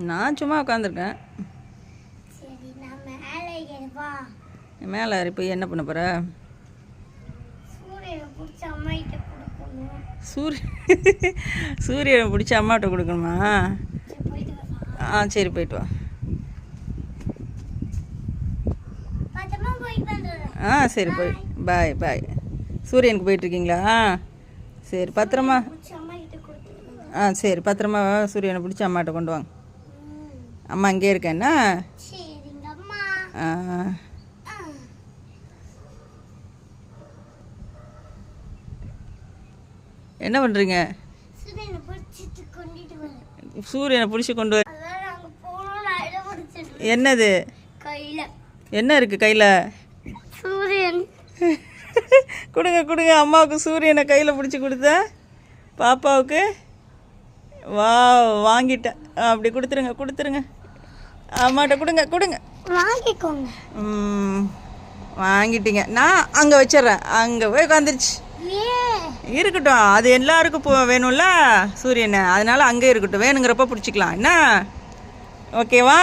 நான் சும்மா உட்காந்துருக்கேன். மேலே போய் என்ன பண்ண போகிற? சூரியனை பிடிச்சி அம்மாட்ட கொடுக்கணுமா? சரி போயிட்டு வா. சரி போய் பாய் பாய். சூரியனுக்கு போயிட்டுருக்கீங்களா? சரி பத்திரமா. சரி பத்திரமா சூரியனை பிடிச்சி அம்மாட்ட கொண்டு வாங்க. அம்மா அங்கே இருக்கேன்னா. என்ன பண்ணுறீங்க? சூரியனை பிடிச்சி கொண்டு வர. என்னது? என்ன இருக்குது கையில்? சூரியன். கொடுங்க கொடுங்க. அம்மாவுக்கு சூரியனை கையில் பிடிச்சி கொடுத்த பாப்பாவுக்கு. வா வாங்கிட்டேன். அப்படி கொடுத்துருங்க கொடுத்துருங்க. அம்மாட்ட கொடுங்க கொடுங்க. வாங்கிக்கோங்க. வாங்கிட்டீங்க. நான் அங்கே வச்சிட்றேன். அங்கே போய் உட்காந்துருச்சு. இருக்கட்டும், அது எல்லாருக்கும் வேணும்ல சூரியனை, அதனால அங்கே இருக்கட்டும். வேணுங்கிறப்ப பிடிச்சிக்கலாம் என்ன? ஓகேவா?